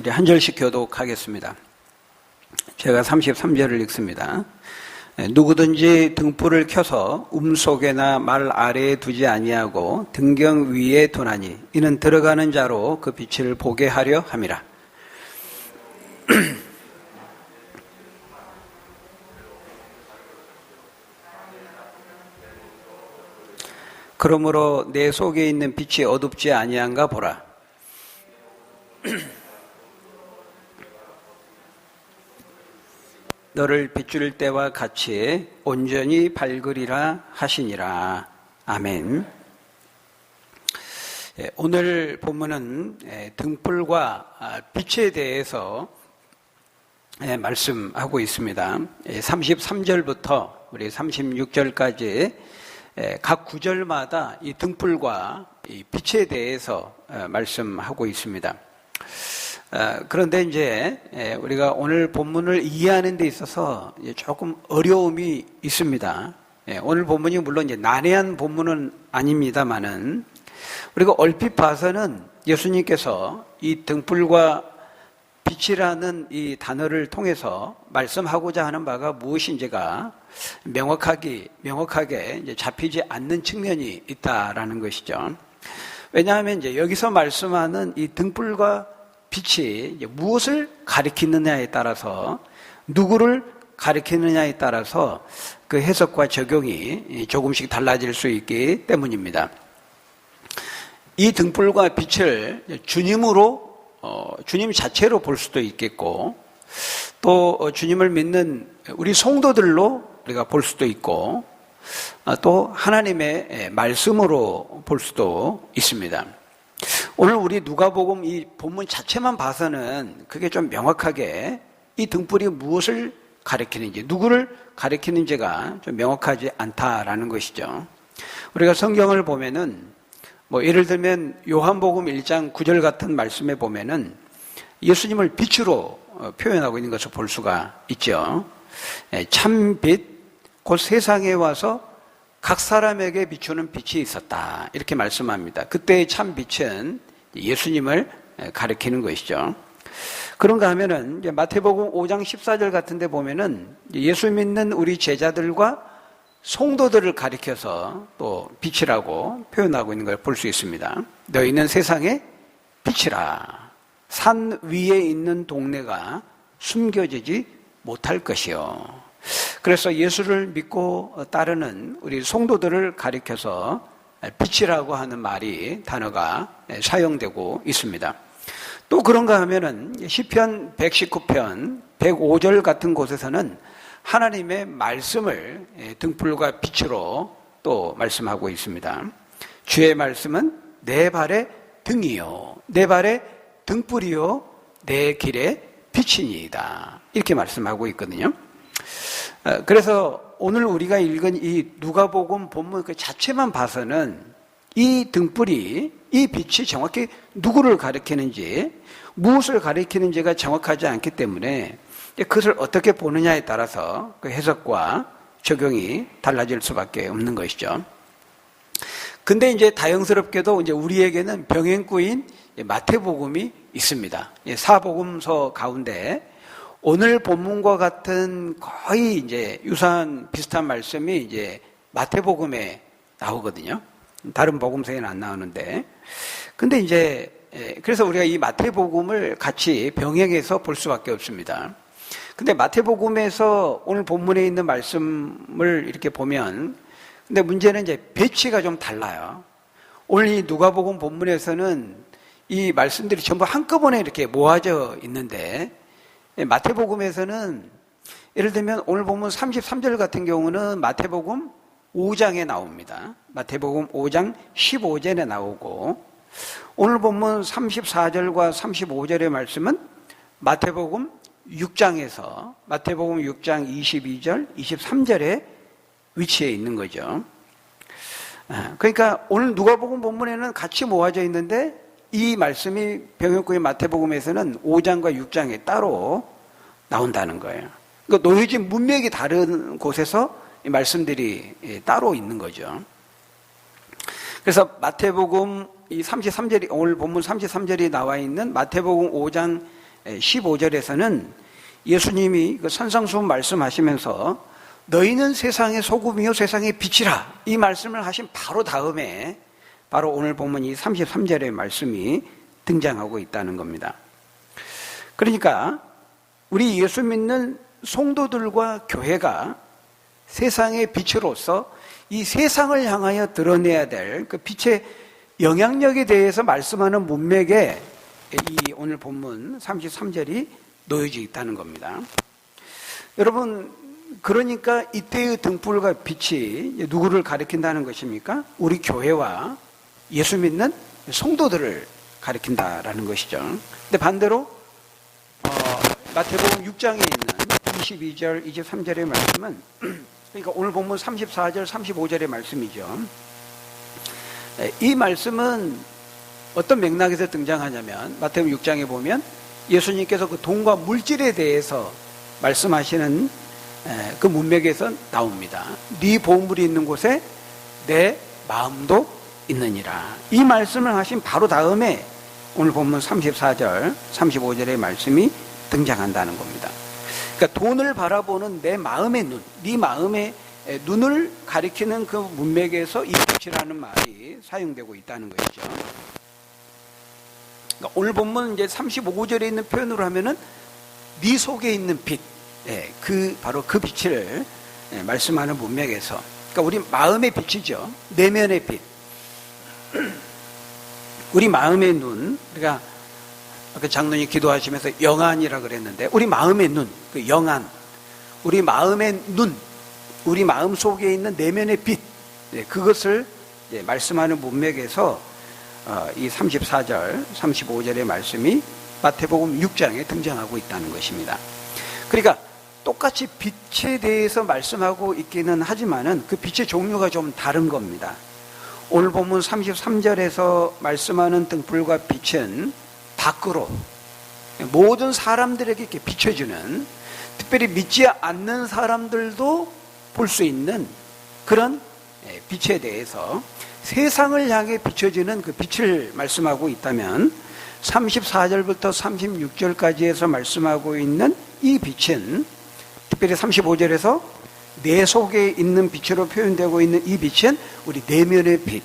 우리 한 절씩 교독하겠습니다. 제가 33절을 읽습니다. 누구든지 등불을 켜서 음속에나 말 아래에 두지 아니하고 등경 위에 두나니 이는 들어가는 자로 그 빛을 보게 하려 함이라. 그러므로 내 속에 있는 빛이 어둡지 아니한가 보라. 너를 비출 때와 같이 온전히 밝으리라 하시니라. 아멘. 오늘 본문은 등불과 빛에 대해서 말씀하고 있습니다. 33절부터 우리 36절까지 각 구절마다 이 등불과 이 빛에 대해서 말씀하고 있습니다. 그런데 이제 우리가 오늘 본문을 이해하는 데 있어서 조금 어려움이 있습니다. 오늘 본문이 물론 이제 난해한 본문은 아닙니다만은 우리가 얼핏 봐서는 예수님께서 이 등불과 빛이라는 이 단어를 통해서 말씀하고자 하는 바가 무엇인지가 명확하게 이제 잡히지 않는 측면이 있다라는 것이죠. 왜냐하면 이제 여기서 말씀하는 이 등불과 빛이 무엇을 가리키느냐에 따라서, 누구를 가리키느냐에 따라서 그 해석과 적용이 조금씩 달라질 수 있기 때문입니다. 이 등불과 빛을 주님 자체로 볼 수도 있겠고, 또 주님을 믿는 우리 성도들로 우리가 볼 수도 있고, 또 하나님의 말씀으로 볼 수도 있습니다. 오늘 우리 누가복음 이 본문 자체만 봐서는 그게 좀 명확하게 이 등불이 무엇을 가리키는지, 누구를 가리키는지가 좀 명확하지 않다라는 것이죠. 우리가 성경을 보면은 예를 들면 요한복음 1장 9절 같은 말씀에 보면은 예수님을 빛으로 표현하고 있는 것을 볼 수가 있죠. 참빛, 곧 세상에 와서 각 사람에게 비추는 빛이 있었다, 이렇게 말씀합니다. 그때의 참빛은 예수님을 가리키는 것이죠. 그런가 하면은 마태복음 5장 14절 같은 데 보면은 예수 믿는 우리 제자들과 성도들을 가리켜서 또 빛이라고 표현하고 있는 걸 볼 수 있습니다. 너희는 세상의 빛이라. 산 위에 있는 동네가 숨겨지지 못할 것이요. 그래서 예수를 믿고 따르는 우리 성도들을 가리켜서 빛이라고 하는 단어가 사용되고 있습니다. 또 그런가 하면은 시편 119편 105절 같은 곳에서는 하나님의 말씀을 등불과 빛으로 또 말씀하고 있습니다. 주의 말씀은 내 발의 등이요, 내 발의 등불이요, 내 길의 빛이니이다, 이렇게 말씀하고 있거든요. 그래서 오늘 우리가 읽은 이 누가복음 본문 그 자체만 봐서는 이 등불이, 이 빛이 정확히 누구를 가리키는지, 무엇을 가리키는지가 정확하지 않기 때문에 그것을 어떻게 보느냐에 따라서 그 해석과 적용이 달라질 수밖에 없는 것이죠. 근데 이제 다행스럽게도 이제 우리에게는 병행구인 마태복음이 있습니다. 사복음서 가운데 오늘 본문과 같은 거의 이제 유사한 비슷한 말씀이 이제 마태복음에 나오거든요. 다른 복음서에는 안 나오는데. 근데 이제 그래서 우리가 이 마태복음을 같이 병행해서 볼 수밖에 없습니다. 근데 마태복음에서 오늘 본문에 있는 말씀을 이렇게 보면, 근데 문제는 이제 배치가 좀 달라요. 오늘 이 누가복음 본문에서는 이 말씀들이 전부 한꺼번에 이렇게 모아져 있는데, 마태복음에서는 예를 들면 오늘 본문 33절 같은 경우는 마태복음 5장에 나옵니다. 마태복음 5장 15절에 나오고, 오늘 본문 34절과 35절의 말씀은 마태복음 6장에서 마태복음 6장 22절, 23절에 위치해 있는 거죠. 그러니까 오늘 누가복음 본문에는 같이 모아져 있는데 이 말씀이 병역구의 마태복음에서는 5장과 6장에 따로 나온다는 거예요. 그러니까 놓여진 문맥이 다른 곳에서 이 말씀들이 따로 있는 거죠. 그래서 마태복음 이 33절이, 오늘 본문 33절이 나와 있는 마태복음 5장 15절에서는 예수님이 그 산상수훈 말씀하시면서 너희는 세상의 소금이요 세상의 빛이라 이 말씀을 하신 바로 다음에 바로 오늘 보면 이 33절의 말씀이 등장하고 있다는 겁니다. 그러니까 우리 예수 믿는 성도들과 교회가 세상의 빛으로서 이 세상을 향하여 드러내야 될 그 빛의 영향력에 대해서 말씀하는 문맥에 이 오늘 본문 33절이 놓여져 있다는 겁니다. 여러분, 그러니까 이때의 등불과 빛이 누구를 가리킨다는 것입니까? 우리 교회와 예수 믿는 성도들을 가리킨다라는 것이죠. 근데 반대로 마태복음 6장에 있는 22절, 23절의 말씀은 그러니까 오늘 본문 34절, 35절의 말씀이죠. 이 말씀은 어떤 맥락에서 등장하냐면 마태복음 6장에 보면 예수님께서 그 돈과 물질에 대해서 말씀하시는 그 문맥에서 나옵니다. 네 보물이 있는 곳에 내 마음도 있느니라. 이 말씀을 하신 바로 다음에 오늘 본문 34절, 35절의 말씀이 등장한다는 겁니다. 그러니까 돈을 바라보는 내 마음의 눈, 네 마음의 눈을 가리키는 그 문맥에서 이 빛이라는 말이 사용되고 있다는 것이죠. 그러니까 오늘 본문 이제 35절에 있는 표현으로 하면은 네 속에 있는 빛, 그 바로 그 빛을 말씀하는 문맥에서, 그러니까 우리 마음의 빛이죠. 내면의 빛, 우리 마음의 눈. 그러니까 아까 장로님 기도하시면서 영안이라 그랬는데 우리 마음의 눈, 그 영안, 우리 마음의 눈, 우리 마음 속에 있는 내면의 빛, 그것을 말씀하는 문맥에서 이 34절, 35절의 말씀이 마태복음 6장에 등장하고 있다는 것입니다. 그러니까 똑같이 빛에 대해서 말씀하고 있기는 하지만은 그 빛의 종류가 좀 다른 겁니다. 오늘 본문 33절에서 말씀하는 등불과 빛은 밖으로 모든 사람들에게 이렇게 비춰주는, 특별히 믿지 않는 사람들도 볼 수 있는 그런 빛에 대해서 세상을 향해 비춰지는 그 빛을 말씀하고 있다면 34절부터 36절까지 해서 말씀하고 있는 이 빛은, 특별히 35절에서 내 속에 있는 빛으로 표현되고 있는 이 빛은 우리 내면의 빛,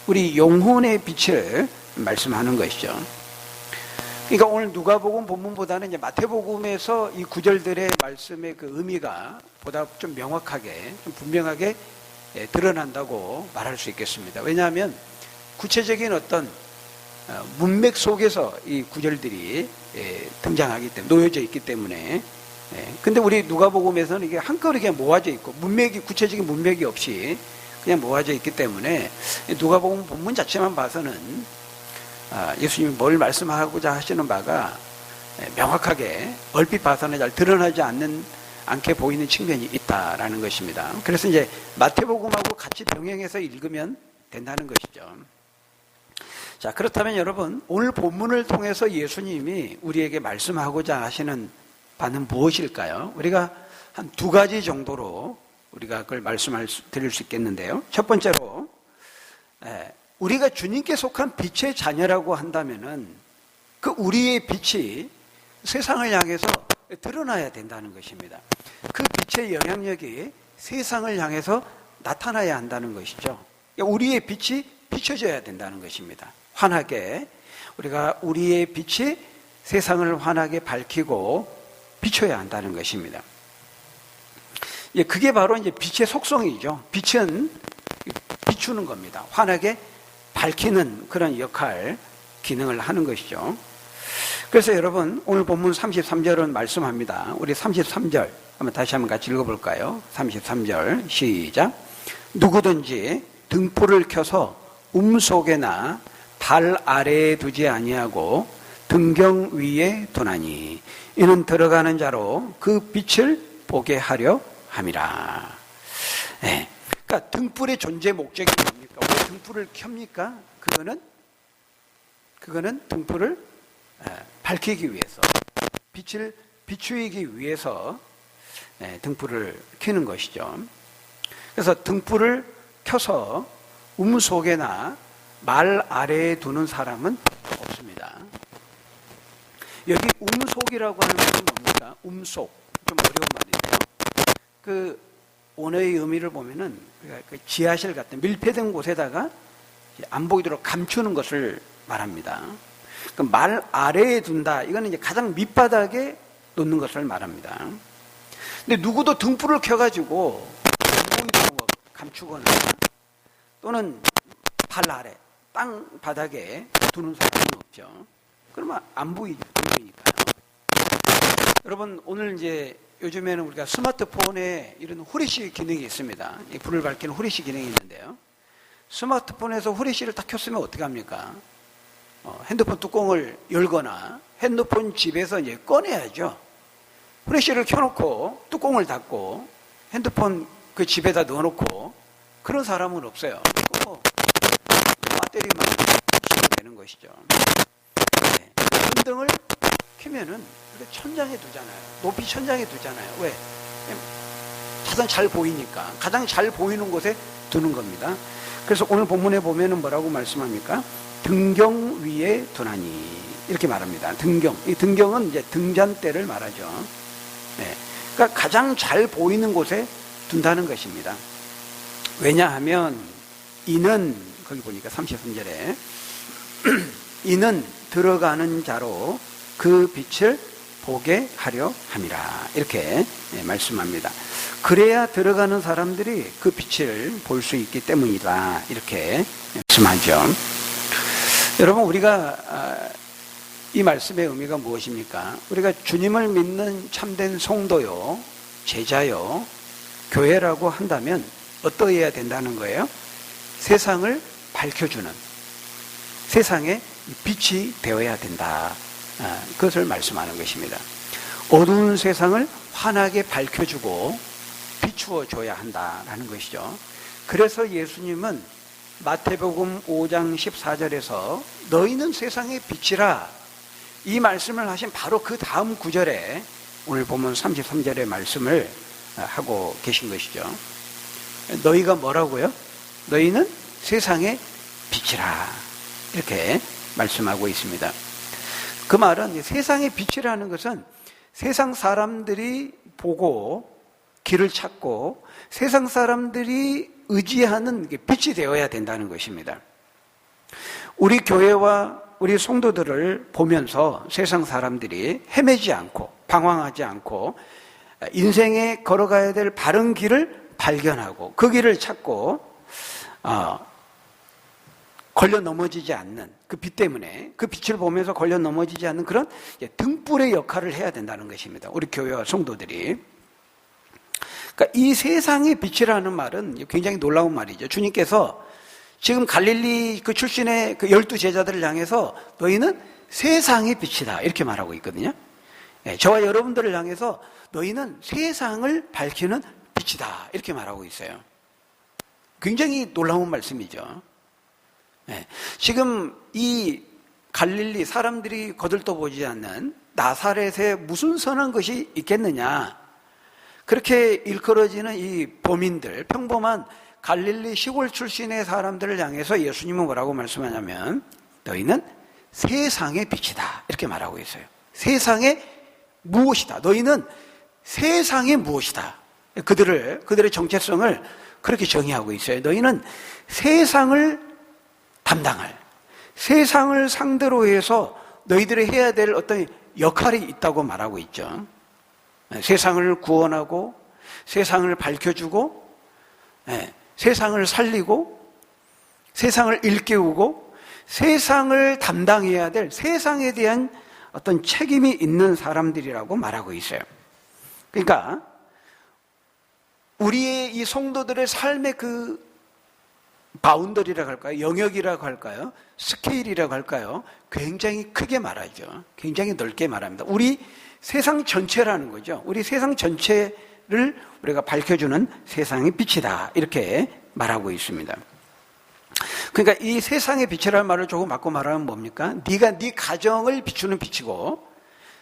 우리 영혼의 빛을 말씀하는 것이죠. 그러니까 오늘 누가복음 본문보다는 이제 마태복음에서 이 구절들의 말씀의 그 의미가 보다 좀 명확하게, 좀 분명하게 드러난다고 말할 수 있겠습니다. 왜냐하면 구체적인 어떤 문맥 속에서 이 구절들이 등장하기 때문에, 놓여져 있기 때문에. 근데 우리 누가복음에서는 이게 한꺼번에 그냥 모아져 있고 문맥이, 구체적인 문맥이 없이 그냥 모아져 있기 때문에 누가복음 본문 자체만 봐서는 예수님이 뭘 말씀하고자 하시는 바가 명확하게 얼핏 봐서는 잘 드러나지 않게 보이는 측면이 있다라는 것입니다. 그래서 이제 마태복음하고 같이 병행해서 읽으면 된다는 것이죠. 자, 그렇다면 여러분, 오늘 본문을 통해서 예수님이 우리에게 말씀하고자 하시는 바는 무엇일까요? 우리가 한 두 가지 정도로 우리가 그걸 드릴 수 있겠는데요. 첫 번째로, 우리가 주님께 속한 빛의 자녀라고 한다면은 그 우리의 빛이 세상을 향해서 드러나야 된다는 것입니다. 그 빛의 영향력이 세상을 향해서 나타나야 한다는 것이죠. 우리의 빛이 비춰져야 된다는 것입니다. 환하게, 우리의 빛이 세상을 환하게 밝히고 비춰야 한다는 것입니다. 그게 바로 이제 빛의 속성이죠. 빛은 비추는 겁니다. 환하게 밝히는 그런 역할, 기능을 하는 것이죠. 그래서 여러분, 오늘 본문 33절은 말씀합니다. 우리 33절 다시 한번 같이 읽어볼까요? 33절 시작. 누구든지 등불을 켜서 속에나 발 아래에 두지 아니하고 등경 위에 두나니 이는 들어가는 자로 그 빛을 보게 하려 함이라. 그러니까 등불의 존재 목적이 뭡니까? 왜 등불을 켭니까? 그거는 등불을 밝히기 위해서, 빛을 비추기 위해서 등불을 켜는 것이죠. 그래서 등불을 켜서 속에나 말 아래에 두는 사람은 없습니다. 여기 음속이라고 하는 것은 뭡니까? 음속. 좀 어려운 말이죠. 그 원어의 의미를 보면은 그 지하실 같은 밀폐된 곳에다가 안 보이도록 감추는 것을 말합니다. 그 말 아래에 둔다. 이거는 이제 가장 밑바닥에 놓는 것을 말합니다. 근데 누구도 등불을 켜가지고 안 보이도록 감추거나 또는 발 아래, 땅 바닥에 두는 사람은 없죠. 그러면 안 보이니까요. 여러분, 오늘 이제 요즘에는 우리가 스마트폰에 이런 후레쉬 기능이 있습니다. 불을 밝히는 후레쉬 기능이 있는데요. 스마트폰에서 후레쉬를 딱 켰으면 어떻게 합니까? 핸드폰 뚜껑을 열거나 핸드폰 집에서 이제 꺼내야죠. 후레쉬를 켜놓고 뚜껑을 닫고 핸드폰 그 집에다 넣어놓고 그런 사람은 없어요. 배터리만 키면 되는 것이죠. 네. 손등을 켜면은 천장에 두잖아요. 높이 천장에 두잖아요. 왜? 가장 잘 보이니까. 가장 잘 보이는 곳에 두는 겁니다. 그래서 오늘 본문에 보면은 뭐라고 말씀합니까? 등경 위에 두나니. 이렇게 말합니다. 등경. 이 등경은 이제 등잔대를 말하죠. 네. 그러니까 가장 잘 보이는 곳에 둔다는 것입니다. 왜냐하면 이는 거기 보니까 33절에 이는 들어가는 자로 그 빛을 보게 하려 함이라. 이렇게 말씀합니다. 그래야 들어가는 사람들이 그 빛을 볼 수 있기 때문이다. 이렇게 말씀하죠. 여러분, 우리가 이 말씀의 의미가 무엇입니까? 우리가 주님을 믿는 참된 성도요, 제자요, 교회라고 한다면 어떠해야 된다는 거예요? 세상을 밝혀주는, 세상의 빛이 되어야 된다. 그것을 말씀하는 것입니다. 어두운 세상을 환하게 밝혀주고 비추어 줘야 한다라는 것이죠. 그래서 예수님은 마태복음 5장 14절에서 너희는 세상의 빛이라, 이 말씀을 하신 바로 그 다음 구절에 오늘 보면 33절의 말씀을 하고 계신 것이죠. 너희가 뭐라고요? 너희는 세상의 빛이라, 이렇게 말씀하고 있습니다. 그 말은 세상의 빛이라는 것은 세상 사람들이 보고 길을 찾고 세상 사람들이 의지하는 빛이 되어야 된다는 것입니다. 우리 교회와 우리 성도들을 보면서 세상 사람들이 헤매지 않고 방황하지 않고 인생에 걸어가야 될 바른 길을 발견하고 그 길을 찾고 걸려 넘어지지 않는 그 빛 때문에, 그 빛을 보면서 걸려 넘어지지 않는 그런 등불의 역할을 해야 된다는 것입니다. 우리 교회와 성도들이. 그러니까 이 세상의 빛이라는 말은 굉장히 놀라운 말이죠. 주님께서 지금 갈릴리 그 출신의 그 12 제자들을 향해서 너희는 세상의 빛이다, 이렇게 말하고 있거든요. 저와 여러분들을 향해서 너희는 세상을 밝히는 빛이다, 이렇게 말하고 있어요. 굉장히 놀라운 말씀이죠. 지금 이 갈릴리 사람들이 거들떠보지 않는 나사렛에 무슨 선한 것이 있겠느냐, 그렇게 일컬어지는 이 범인들, 평범한 갈릴리 시골 출신의 사람들을 향해서 예수님은 뭐라고 말씀하냐면 너희는 세상의 빛이다, 이렇게 말하고 있어요. 세상의 무엇이다, 너희는 세상의 무엇이다. 그들의 정체성을 그렇게 정의하고 있어요. 너희는 세상을 담당할, 세상을 상대로 해서 너희들이 해야 될 어떤 역할이 있다고 말하고 있죠. 세상을 구원하고 세상을 밝혀주고 세상을 살리고 세상을 일깨우고 세상을 담당해야 될 세상에 대한 어떤 책임이 있는 사람들이라고 말하고 있어요. 그러니까 우리의 이 성도들의 삶의 그 바운더리라고 할까요? 영역이라고 할까요? 스케일이라고 할까요? 굉장히 크게 말하죠. 굉장히 넓게 말합니다. 우리 세상 전체라는 거죠. 우리 세상 전체를 우리가 밝혀주는 세상의 빛이다, 이렇게 말하고 있습니다. 그러니까 이 세상의 빛이라는 말을 조금 바꿔 말하면 뭡니까? 네가 네 가정을 비추는 빛이고,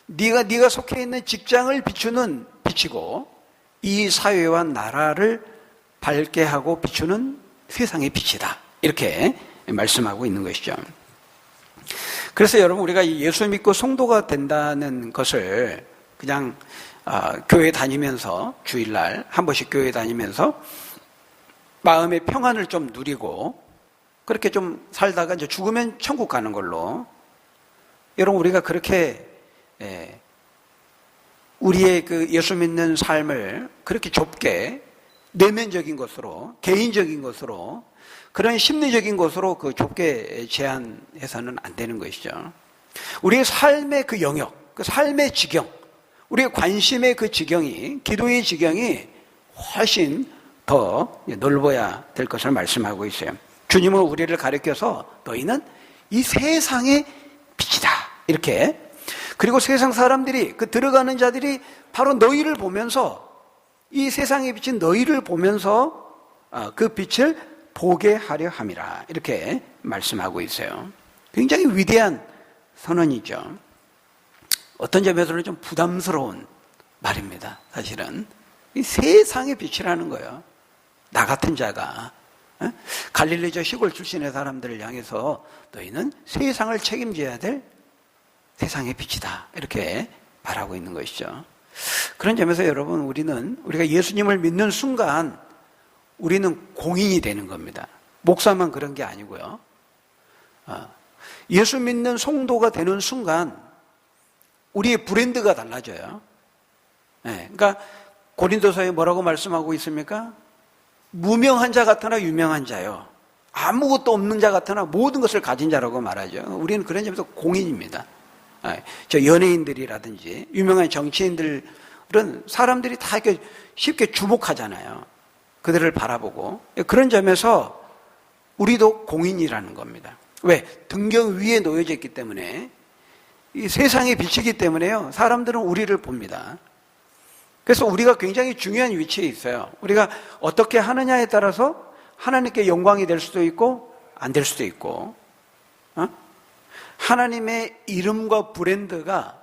네가 속해 있는 직장을 비추는 빛이고, 이 사회와 나라를 밝게 하고 비추는 세상의 빛이다, 이렇게 말씀하고 있는 것이죠. 그래서 여러분, 우리가 예수 믿고 성도가 된다는 것을 그냥 교회 다니면서, 주일날 한 번씩 교회 다니면서 마음의 평안을 좀 누리고 그렇게 좀 살다가 이제 죽으면 천국 가는 걸로, 여러분, 우리가 그렇게 우리의 그 예수 믿는 삶을 그렇게 좁게 내면적인 것으로, 개인적인 것으로, 그런 심리적인 것으로 그 좁게 제한해서는 안 되는 것이죠. 우리의 삶의 그 영역, 그 삶의 지경, 우리의 관심의 그 지경이, 기도의 지경이 훨씬 더 넓어야 될 것을 말씀하고 있어요. 주님은 우리를 가르쳐서 너희는 이 세상의 빛이다, 이렇게. 그리고 세상 사람들이, 그 들어가는 자들이 바로 너희를 보면서, 이 세상의 빛인 너희를 보면서 그 빛을 보게 하려 함이라, 이렇게 말씀하고 있어요. 굉장히 위대한 선언이죠. 어떤 점에서는 좀 부담스러운 말입니다. 사실은 이 세상의 빛이라는 거예요. 나 같은 자가 갈릴리 저 시골 출신의 사람들을 향해서 너희는 세상을 책임져야 될 세상의 빛이다, 이렇게 말하고 있는 것이죠. 그런 점에서 여러분, 우리가 예수님을 믿는 순간 우리는 공인이 되는 겁니다. 목사만 그런 게 아니고요. 예수 믿는 성도가 되는 순간 우리의 브랜드가 달라져요. 그러니까 고린도서에 뭐라고 말씀하고 있습니까? 무명한 자 같으나 유명한 자요, 아무것도 없는 자 같으나 모든 것을 가진 자라고 말하죠. 우리는 그런 점에서 공인입니다. 저 연예인들이라든지 유명한 정치인들은 사람들이 다 이렇게 쉽게 주목하잖아요. 그들을 바라보고. 그런 점에서 우리도 공인이라는 겁니다. 왜? 등경 위에 놓여져 있기 때문에, 이 세상의 빛이기 때문에요, 사람들은 우리를 봅니다. 그래서 우리가 굉장히 중요한 위치에 있어요. 우리가 어떻게 하느냐에 따라서 하나님께 영광이 될 수도 있고 안 될 수도 있고, 하나님의 이름과 브랜드가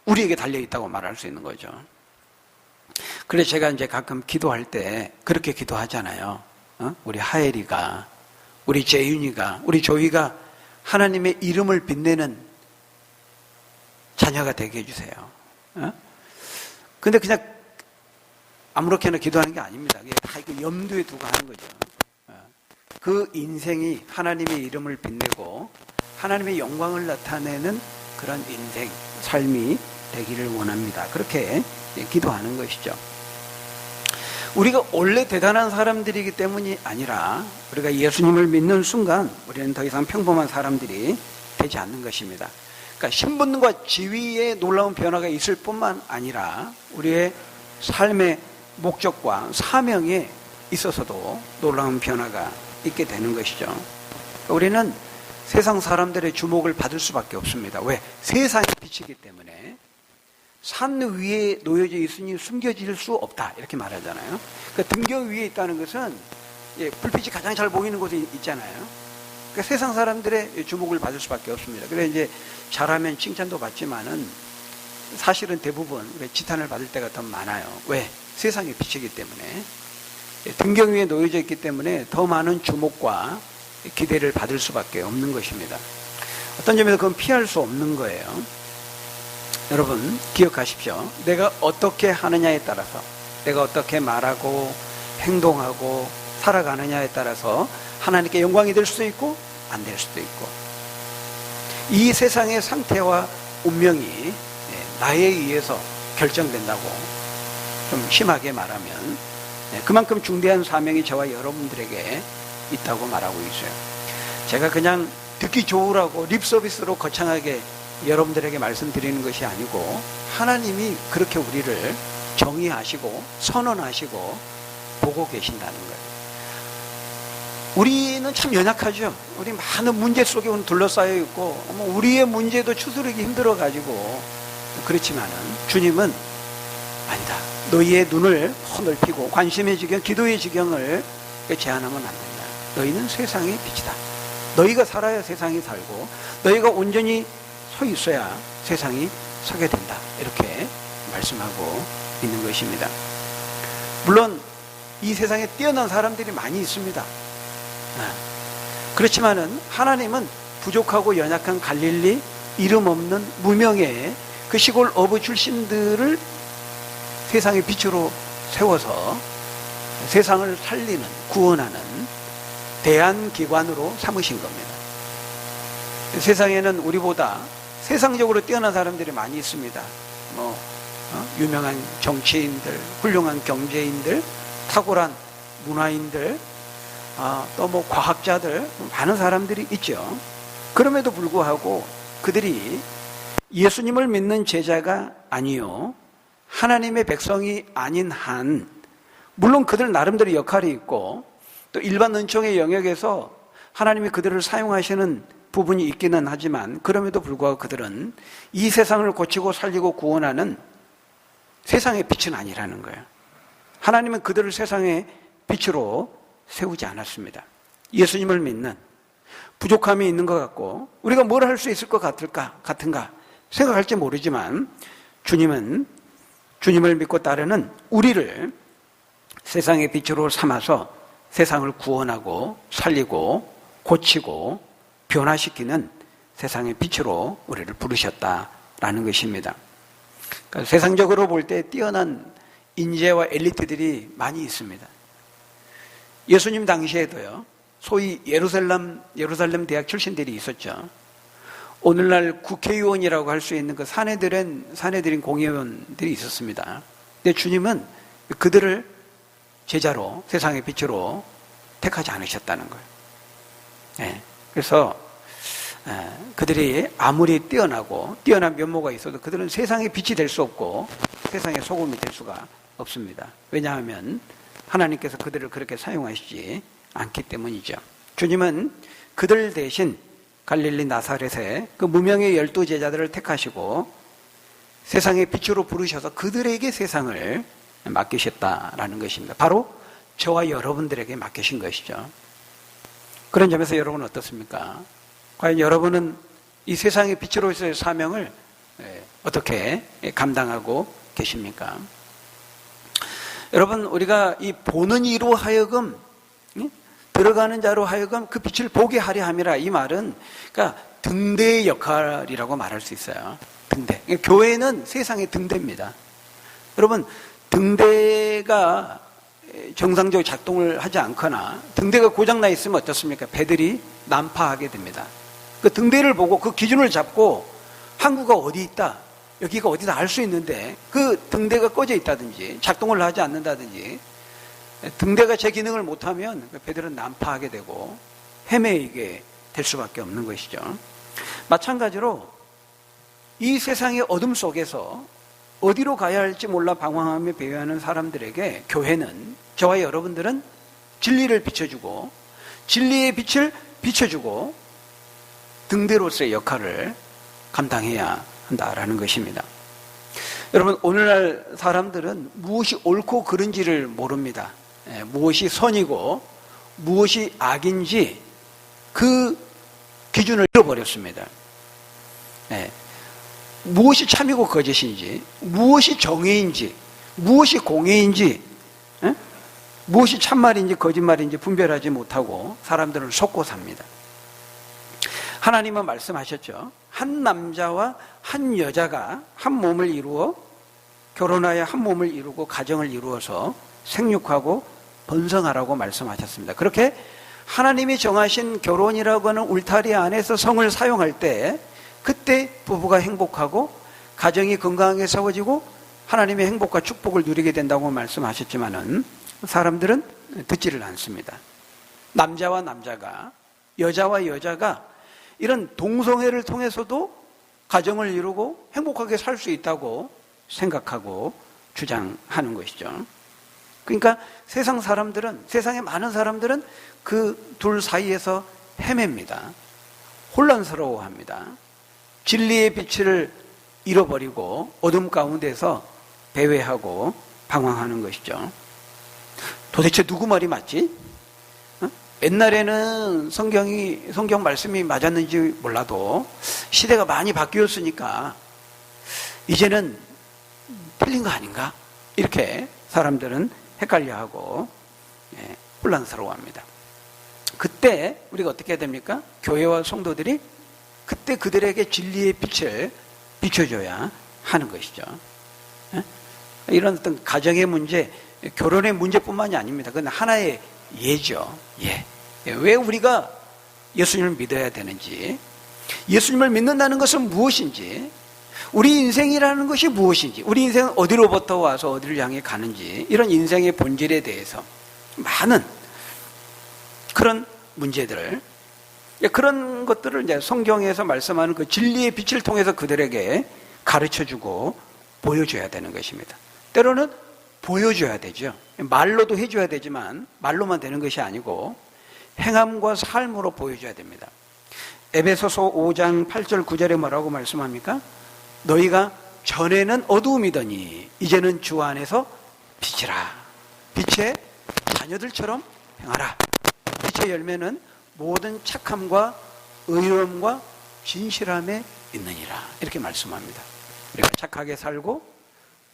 우리에게 달려있다고 말할 수 있는 거죠. 그래서 제가 이제 가끔 기도할 때 그렇게 기도하잖아요. 우리 하엘이가, 우리 재윤이가, 우리 조이가 하나님의 이름을 빛내는 자녀가 되게 해주세요. 근데 그냥 아무렇게나 기도하는 게 아닙니다. 다 이거 염두에 두고 하는 거죠. 그 인생이 하나님의 이름을 빛내고 하나님의 영광을 나타내는 그런 인생, 삶이 되기를 원합니다. 그렇게 기도하는 것이죠. 우리가 원래 대단한 사람들이기 때문이 아니라 우리가 예수님을 믿는 순간 우리는 더 이상 평범한 사람들이 되지 않는 것입니다. 그러니까 신분과 지위에 놀라운 변화가 있을 뿐만 아니라 우리의 삶의 목적과 사명에 있어서도 놀라운 변화가 있게 되는 것이죠. 우리는 세상 사람들의 주목을 받을 수밖에 없습니다. 왜? 세상의 빛이기 때문에. 산 위에 놓여져 있으니 숨겨질 수 없다, 이렇게 말하잖아요. 그러니까 등경 위에 있다는 것은 불빛이 가장 잘 보이는 곳에 있잖아요. 그러니까 세상 사람들의 주목을 받을 수밖에 없습니다. 그래서 이제 잘하면 칭찬도 받지만은 사실은 대부분 지탄을 받을 때가 더 많아요. 왜? 세상의 빛이기 때문에. 등경 위에 놓여져 있기 때문에 더 많은 주목과 기대를 받을 수밖에 없는 것입니다. 어떤 점에서 그건 피할 수 없는 거예요. 여러분 기억하십시오. 내가 어떻게 하느냐에 따라서, 내가 어떻게 말하고 행동하고 살아가느냐에 따라서 하나님께 영광이 될 수도 있고 안 될 수도 있고, 이 세상의 상태와 운명이 나에 의해서 결정된다고 좀 심하게 말하면 그만큼 중대한 사명이 저와 여러분들에게 있다고 말하고 있어요. 제가 그냥 듣기 좋으라고 립 서비스로 거창하게 여러분들에게 말씀드리는 것이 아니고 하나님이 그렇게 우리를 정의하시고 선언하시고 보고 계신다는 거예요. 우리는 참 연약하죠. 우리 많은 문제 속에 둘러싸여 있고 우리의 문제도 추스르기 힘들어가지고 그렇지만은 주님은 아니다. 너희의 눈을 더 넓히고 관심의 지경, 기도의 지경을 제한하면 안 된다. 너희는 세상의 빛이다. 너희가 살아야 세상이 살고 너희가 온전히 서 있어야 세상이 서게 된다. 이렇게 말씀하고 있는 것입니다. 물론 이 세상에 뛰어난 사람들이 많이 있습니다. 그렇지만은 하나님은 부족하고 연약한 갈릴리, 이름 없는 무명의 그 시골 어부 출신들을 세상의 빛으로 세워서 세상을 살리는, 구원하는 대안기관으로 삼으신 겁니다. 세상에는 우리보다 세상적으로 뛰어난 사람들이 많이 있습니다. 유명한 정치인들, 훌륭한 경제인들, 탁월한 문화인들, 또 뭐 과학자들, 많은 사람들이 있죠. 그럼에도 불구하고 그들이 예수님을 믿는 제자가 아니요, 하나님의 백성이 아닌 한, 물론 그들 나름대로 역할이 있고 또 일반 은총의 영역에서 하나님이 그들을 사용하시는 부분이 있기는 하지만, 그럼에도 불구하고 그들은 이 세상을 고치고 살리고 구원하는 세상의 빛은 아니라는 거예요. 하나님은 그들을 세상의 빛으로 세우지 않았습니다. 예수님을 믿는, 부족함이 있는 것 같고 우리가 뭘 할 수 있을 것 같은가 생각할지 모르지만, 주님은 주님을 믿고 따르는 우리를 세상의 빛으로 삼아서 세상을 구원하고 살리고 고치고 변화시키는 세상의 빛으로 우리를 부르셨다라는 것입니다. 그러니까 세상적으로 볼 때 뛰어난 인재와 엘리트들이 많이 있습니다. 예수님 당시에도요, 소위 예루살렘 대학 출신들이 있었죠. 오늘날 국회의원이라고 할 수 있는 그 사내들인 공의원들이 있었습니다. 근데 주님은 그들을 제자로, 세상의 빛으로 택하지 않으셨다는 거예요. 네. 그래서 그들이 아무리 뛰어난 면모가 있어도 그들은 세상의 빛이 될 수 없고 세상의 소금이 될 수가 없습니다. 왜냐하면 하나님께서 그들을 그렇게 사용하시지 않기 때문이죠. 주님은 그들 대신 갈릴리 나사렛의 그 무명의 12제자들을 택하시고 세상의 빛으로 부르셔서 그들에게 세상을 맡기셨다라는 것입니다. 바로 저와 여러분들에게 맡기신 것이죠. 그런 점에서 여러분은 어떻습니까? 과연 여러분은 이 세상의 빛으로서의 사명을 어떻게 감당하고 계십니까? 여러분, 우리가 이 보는 이로 하여금, 들어가는 자로 하여금 그 빛을 보게 하려 함이라, 이 말은 그러니까 등대의 역할이라고 말할 수 있어요. 등대. 교회는 세상의 등대입니다. 여러분, 등대가 정상적으로 작동을 하지 않거나 등대가 고장나 있으면 어떻습니까? 배들이 난파하게 됩니다. 그 등대를 보고 그 기준을 잡고 항구가 어디 있다, 여기가 어디다 알 수 있는데 그 등대가 꺼져 있다든지 작동을 하지 않는다든지 등대가 제 기능을 못하면 배들은 난파하게 되고 헤매이게 될 수밖에 없는 것이죠. 마찬가지로 이 세상의 어둠 속에서 어디로 가야 할지 몰라 방황하며 배회하는 사람들에게 교회는, 저와 여러분들은 진리를 비춰주고 진리의 빛을 비춰주고 등대로서의 역할을 감당해야 한다라는 것입니다. 여러분, 오늘날 사람들은 무엇이 옳고 그른지를 모릅니다. 무엇이 선이고 무엇이 악인지 그 기준을 잃어버렸습니다. 무엇이 참이고 거짓인지, 무엇이 정의인지, 무엇이 공의인지, 무엇이 참말인지 거짓말인지 분별하지 못하고 사람들을 속고 삽니다. 하나님은 말씀하셨죠. 한 남자와 한 여자가 한 몸을 이루어 결혼하여 한 몸을 이루고 가정을 이루어서 생육하고 번성하라고 말씀하셨습니다. 그렇게 하나님이 정하신 결혼이라고 하는 울타리 안에서 성을 사용할 때, 그때 부부가 행복하고 가정이 건강하게 세워지고 하나님의 행복과 축복을 누리게 된다고 말씀하셨지만은 사람들은 듣지를 않습니다. 남자와 남자가, 여자와 여자가 이런 동성애를 통해서도 가정을 이루고 행복하게 살 수 있다고 생각하고 주장하는 것이죠. 그러니까 세상의 많은 사람들은 그 둘 사이에서 헤맵니다. 혼란스러워합니다. 진리의 빛을 잃어버리고 어둠 가운데서 배회하고 방황하는 것이죠. 도대체 누구 말이 맞지? 옛날에는 성경 말씀이 맞았는지 몰라도 시대가 많이 바뀌었으니까 이제는 틀린 거 아닌가? 이렇게 사람들은 헷갈려하고 혼란스러워합니다. 그때 우리가 어떻게 해야 됩니까? 교회와 성도들이 그때 그들에게 진리의 빛을 비춰줘야 하는 것이죠. 이런 어떤 가정의 문제, 결혼의 문제뿐만이 아닙니다. 그건 하나의 예죠. 예. 왜 우리가 예수님을 믿어야 되는지, 예수님을 믿는다는 것은 무엇인지, 우리 인생이라는 것이 무엇인지, 우리 인생은 어디로부터 와서 어디를 향해 가는지, 이런 인생의 본질에 대해서 많은 그런 문제들을, 그런 것들을 이제 성경에서 말씀하는 그 진리의 빛을 통해서 그들에게 가르쳐주고 보여줘야 되는 것입니다. 때로는 보여줘야 되죠. 말로도 해줘야 되지만 말로만 되는 것이 아니고 행함과 삶으로 보여줘야 됩니다. 에베소서 5장 8절 9절에 뭐라고 말씀합니까? 너희가 전에는 어두움이더니 이제는 주 안에서 빛이라. 빛의 자녀들처럼 행하라. 빛의 열매는 모든 착함과 의로움과 진실함에 있느니라. 이렇게 말씀합니다. 우리가 착하게 살고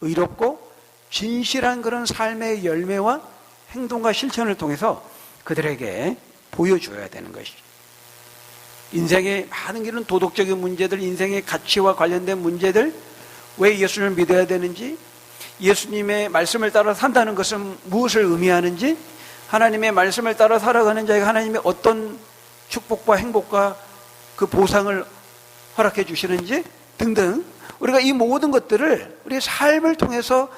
의롭고 진실한 그런 삶의 열매와 행동과 실천을 통해서 그들에게 보여줘야 되는 것이죠. 인생의 많은 길은 도덕적인 문제들, 인생의 가치와 관련된 문제들, 왜 예수님을 믿어야 되는지, 예수님의 말씀을 따라 산다는 것은 무엇을 의미하는지, 하나님의 말씀을 따라 살아가는 자에게 하나님의 어떤 축복과 행복과 그 보상을 허락해 주시는지 등등, 우리가 이 모든 것들을 우리의 삶을 통해서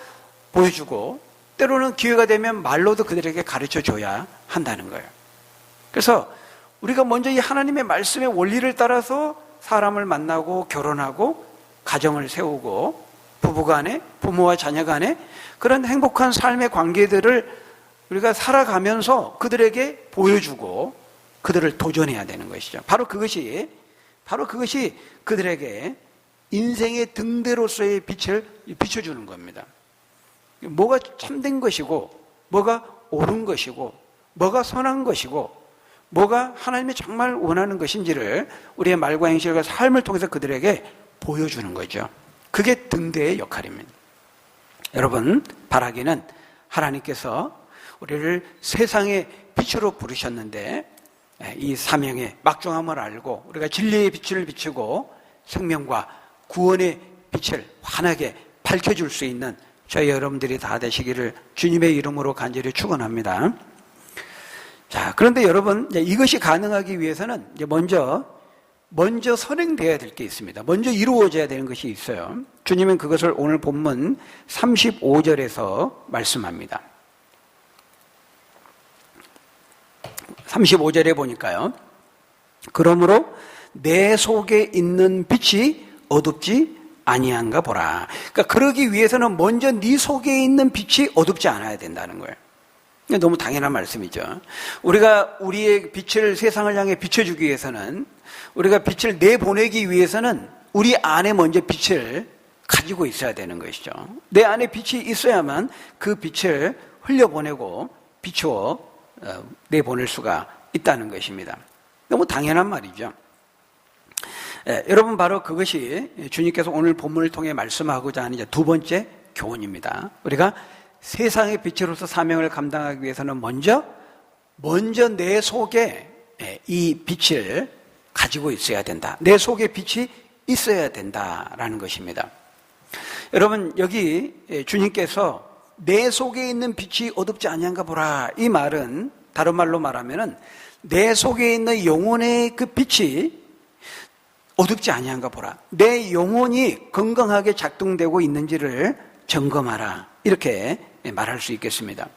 보여주고 때로는 기회가 되면 말로도 그들에게 가르쳐 줘야 한다는 거예요. 그래서 우리가 먼저 이 하나님의 말씀의 원리를 따라서 사람을 만나고 결혼하고 가정을 세우고 부부간에, 부모와 자녀간에 그런 행복한 삶의 관계들을 우리가 살아가면서 그들에게 보여주고 그들을 도전해야 되는 것이죠. 바로 그것이 그들에게 인생의 등대로서의 빛을 비춰주는 겁니다. 뭐가 참된 것이고, 뭐가 옳은 것이고, 뭐가 선한 것이고, 뭐가 하나님이 정말 원하는 것인지를 우리의 말과 행실과 삶을 통해서 그들에게 보여주는 거죠. 그게 등대의 역할입니다. 여러분, 바라기는 하나님께서 우리를 세상의 빛으로 부르셨는데 이 사명의 막중함을 알고 우리가 진리의 빛을 비추고 생명과 구원의 빛을 환하게 밝혀줄 수 있는 저희 여러분들이 다 되시기를 주님의 이름으로 간절히 축원합니다. 자, 그런데 여러분, 이것이 가능하기 위해서는 이제 먼저 선행되어야 될 게 있습니다. 먼저 이루어져야 되는 것이 있어요. 주님은 그것을 오늘 본문 35절에서 말씀합니다. 35절에 보니까요. 그러므로 내 속에 있는 빛이 어둡지 아니한가 보라. 그러니까 그러기 위해서는 먼저 네 속에 있는 빛이 어둡지 않아야 된다는 거예요. 너무 당연한 말씀이죠. 우리가 우리의 빛을 세상을 향해 비춰주기 위해서는, 우리가 빛을 내보내기 위해서는 우리 안에 먼저 빛을 가지고 있어야 되는 것이죠. 내 안에 빛이 있어야만 그 빛을 흘려보내고 비추어 내보낼 수가 있다는 것입니다. 너무 당연한 말이죠. 여러분, 바로 그것이 주님께서 오늘 본문을 통해 말씀하고자 하는 이제 두 번째 교훈입니다. 우리가 세상의 빛으로서 사명을 감당하기 위해서는 먼저 내 속에 이 빛을 가지고 있어야 된다. 내 속에 빛이 있어야 된다라는 것입니다. 여러분, 여기 주님께서 내 속에 있는 빛이 어둡지 아니한가 보라, 이 말은 다른 말로 말하면은 내 속에 있는 영혼의 그 빛이 어둡지 아니한가 보라. 내 영혼이 건강하게 작동되고 있는지를 점검하라. 이렇게 말할 수 있겠습니다.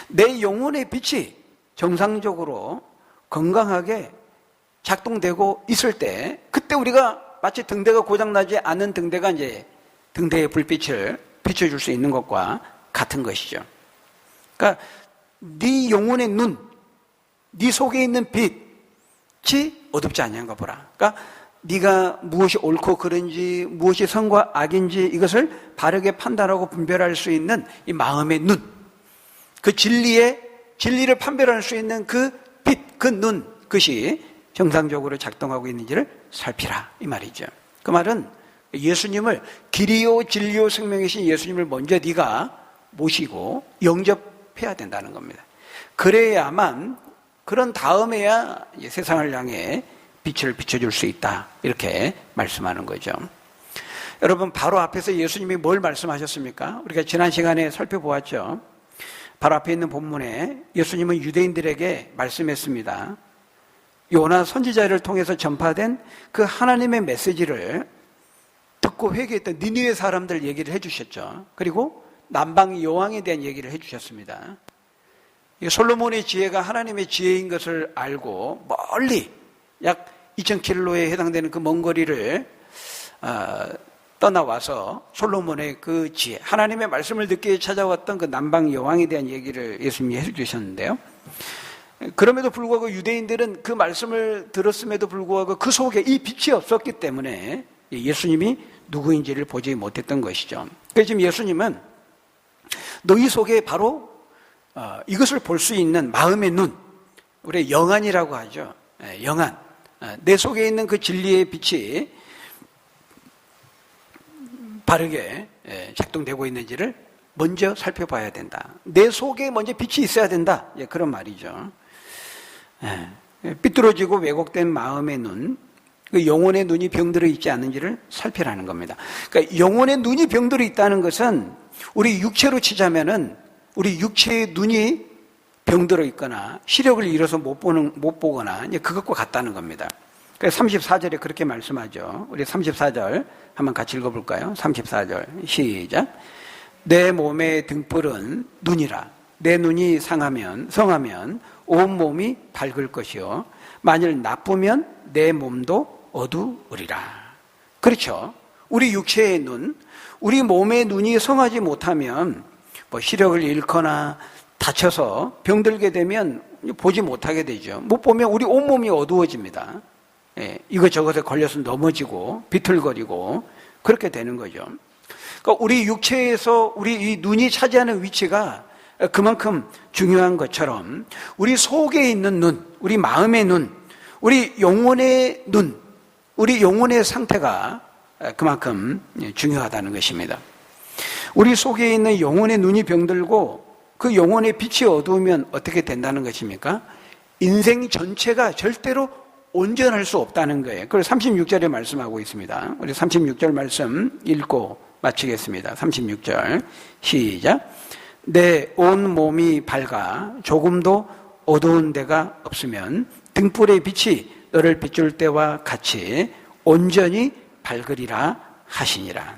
내 영혼의 빛이 정상적으로 건강하게 작동되고 있을 때, 그때 우리가 마치 등대가 고장나지 않은 등대가 이제 등대의 불빛을 비춰줄 수 있는 것과 같은 것이죠. 그러니까 네 영혼의 눈, 네 속에 있는 빛이 어둡지 아니한가 보라. 그러니까 네가 무엇이 옳고 그른지, 무엇이 선과 악인지 이것을 바르게 판단하고 분별할 수 있는 이 마음의 눈, 그 진리를 판별할 수 있는 그 빛, 그 눈, 그것이 정상적으로 작동하고 있는지를 살피라, 이 말이죠. 그 말은 예수님을, 길이요 진리요 생명이신 예수님을 먼저 네가 모시고 영접해야 된다는 겁니다. 그래야만, 그런 다음에야 세상을 향해 빛을 비춰줄 수 있다. 이렇게 말씀하는 거죠. 여러분, 바로 앞에서 예수님이 뭘 말씀하셨습니까? 우리가 지난 시간에 살펴보았죠. 바로 앞에 있는 본문에 예수님은 유대인들에게 말씀했습니다. 요나 선지자를 통해서 전파된 그 하나님의 메시지를 듣고 회개했던 니느웨 사람들 얘기를 해주셨죠. 그리고 남방 여왕에 대한 얘기를 해주셨습니다. 솔로몬의 지혜가 하나님의 지혜인 것을 알고 멀리 약 2000km에 해당되는 그 먼 거리를 떠나와서 솔로몬의 그 지혜, 하나님의 말씀을 듣기에 찾아왔던 그 남방 여왕에 대한 얘기를 예수님이 해주셨는데요. 그럼에도 불구하고 유대인들은 그 말씀을 들었음에도 불구하고 그 속에 이 빛이 없었기 때문에 예수님이 누구인지를 보지 못했던 것이죠. 그래서 지금 예수님은 너희 속에 바로 이것을 볼 수 있는 마음의 눈, 우리 영안이라고 하죠. 영안. 내 속에 있는 그 진리의 빛이 바르게 작동되고 있는지를 먼저 살펴봐야 된다. 내 속에 먼저 빛이 있어야 된다. 그런 말이죠. 삐뚤어지고 왜곡된 마음의 눈, 그 영혼의 눈이 병들어 있지 않은지를 살피라는 겁니다. 그러니까 영혼의 눈이 병들어 있다는 것은 우리 육체로 치자면은 우리 육체의 눈이 병들어 있거나 시력을 잃어서 못 보거나 이제 그것과 같다는 겁니다. 그래서 34절에 그렇게 말씀하죠. 우리 34절 한번 같이 읽어볼까요? 34절 시작. 내 몸의 등불은 눈이라. 내 눈이 성하면 온 몸이 밝을 것이요 만일 나쁘면 내 몸도 어두우리라. 그렇죠. 우리 육체의 눈, 우리 몸의 눈이 성하지 못하면 뭐 시력을 잃거나 다쳐서 병들게 되면 보지 못하게 되죠. 못 보면 우리 온몸이 어두워집니다. 이것저것에 걸려서 넘어지고 비틀거리고 그렇게 되는 거죠. 그러니까 우리 육체에서 우리 이 눈이 차지하는 위치가 그만큼 중요한 것처럼 우리 속에 있는 눈, 우리 마음의 눈, 우리 영혼의 눈, 우리 영혼의 상태가 그만큼 중요하다는 것입니다. 우리 속에 있는 영혼의 눈이 병들고 그 영혼의 빛이 어두우면 어떻게 된다는 것입니까? 인생 전체가 절대로 온전할 수 없다는 거예요. 그걸 36절에 말씀하고 있습니다. 우리 36절 말씀 읽고 마치겠습니다. 36절 시작. 내 온 몸이 밝아 조금도 어두운 데가 없으면 등불의 빛이 너를 비출 때와 같이 온전히 밝으리라 하시니라.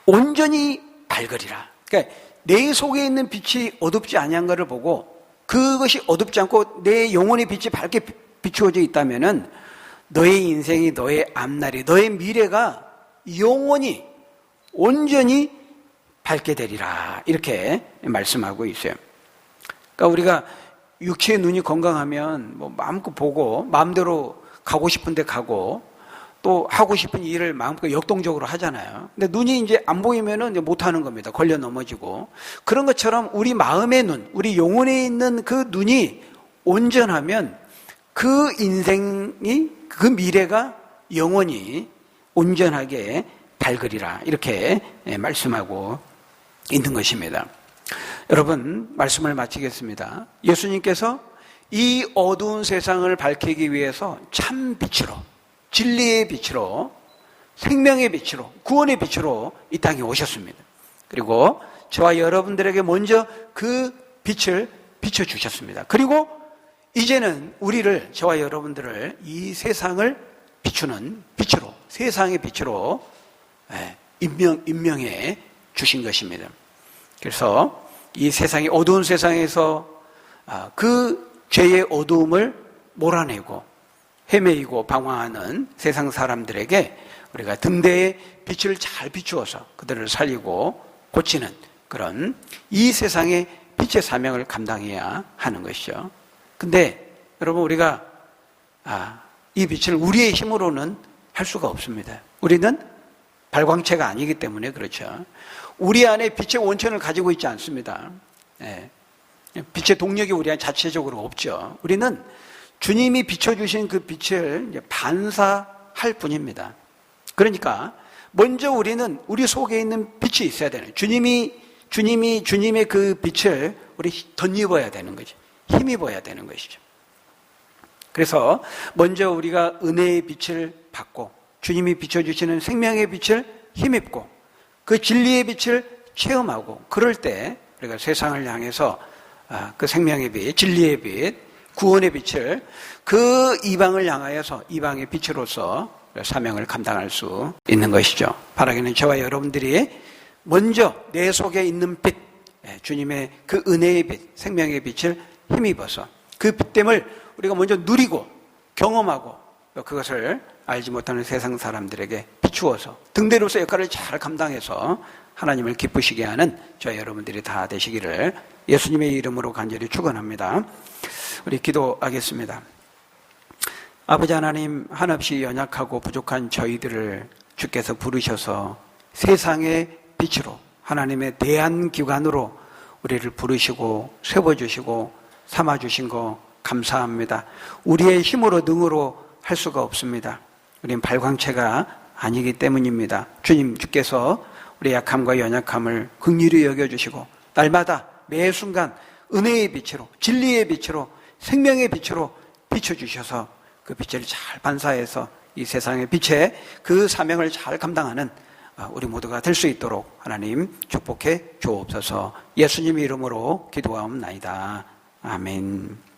온전히 밝으리라. 그러니까 내 속에 있는 빛이 어둡지 아니한 것을 보고 그것이 어둡지 않고 내 영혼의 빛이 밝게 비추어져 있다면은 너의 인생이, 너의 앞날이, 너의 미래가 영원히 온전히 밝게 되리라. 이렇게 말씀하고 있어요. 그러니까 우리가 육체의 눈이 건강하면 뭐 마음껏 보고 마음대로 가고 싶은 데 가고 또 하고 싶은 일을 마음껏 역동적으로 하잖아요. 근데 눈이 이제 안 보이면은 이제 못 하는 겁니다. 걸려 넘어지고. 그런 것처럼 우리 마음의 눈, 우리 영혼에 있는 그 눈이 온전하면 그 인생이, 그 미래가 영원히 온전하게 밝으리라. 이렇게 말씀하고 있는 것입니다. 여러분, 말씀을 마치겠습니다. 예수님께서 이 어두운 세상을 밝히기 위해서 참 빛으로, 진리의 빛으로, 생명의 빛으로, 구원의 빛으로 이 땅에 오셨습니다. 그리고 저와 여러분들에게 먼저 그 빛을 비춰주셨습니다. 그리고 이제는 우리를, 저와 여러분들을 이 세상을 비추는 빛으로, 세상의 빛으로 임명해 주신 것입니다. 그래서 이 세상의 어두운 세상에서 그 죄의 어두움을 몰아내고 헤매이고 방황하는 세상 사람들에게 우리가 등대에 빛을 잘 비추어서 그들을 살리고 고치는 그런 이 세상의 빛의 사명을 감당해야 하는 것이죠. 근데 여러분, 우리가 이 빛을 우리의 힘으로는 할 수가 없습니다. 우리는 발광체가 아니기 때문에 그렇죠. 우리 안에 빛의 원천을 가지고 있지 않습니다. 빛의 동력이 우리 안에 자체적으로 없죠. 우리는 주님이 비춰주신 그 빛을 반사할 뿐입니다. 그러니까 먼저 우리는 우리 속에 있는 빛이 있어야 되는, 주님의 그 빛을 우리 덧입어야 되는 거죠. 힘입어야 되는 것이죠. 그래서 먼저 우리가 은혜의 빛을 받고 주님이 비춰주시는 생명의 빛을 힘입고 그 진리의 빛을 체험하고 그럴 때 우리가 세상을 향해서 그 생명의 빛, 진리의 빛, 구원의 빛을 그 이방을 향하여서 이방의 빛으로서 사명을 감당할 수 있는 것이죠. 바라기는 저와 여러분들이 먼저 내 속에 있는 빛, 주님의 그 은혜의 빛, 생명의 빛을 힘입어서 그 빛됨을 우리가 먼저 누리고 경험하고 그것을 알지 못하는 세상 사람들에게 비추어서 등대로서 역할을 잘 감당해서 하나님을 기쁘시게 하는 저와 여러분들이 다 되시기를 예수님의 이름으로 간절히 축원합니다. 우리 기도하겠습니다. 아버지 하나님, 한없이 연약하고 부족한 저희들을 주께서 부르셔서 세상의 빛으로 하나님의 대안기관으로 우리를 부르시고 세워주시고 삼아주신 거 감사합니다. 우리의 힘으로 능으로 할 수가 없습니다. 우린 발광체가 아니기 때문입니다. 주께서 우리의 약함과 연약함을 긍휼히 여겨주시고 날마다 매 순간 은혜의 빛으로 진리의 빛으로 생명의 빛으로 비춰주셔서 그 빛을 잘 반사해서 이 세상의 빛에 그 사명을 잘 감당하는 우리 모두가 될 수 있도록 하나님 축복해 주옵소서. 예수님의 이름으로 기도하옵나이다. 아멘.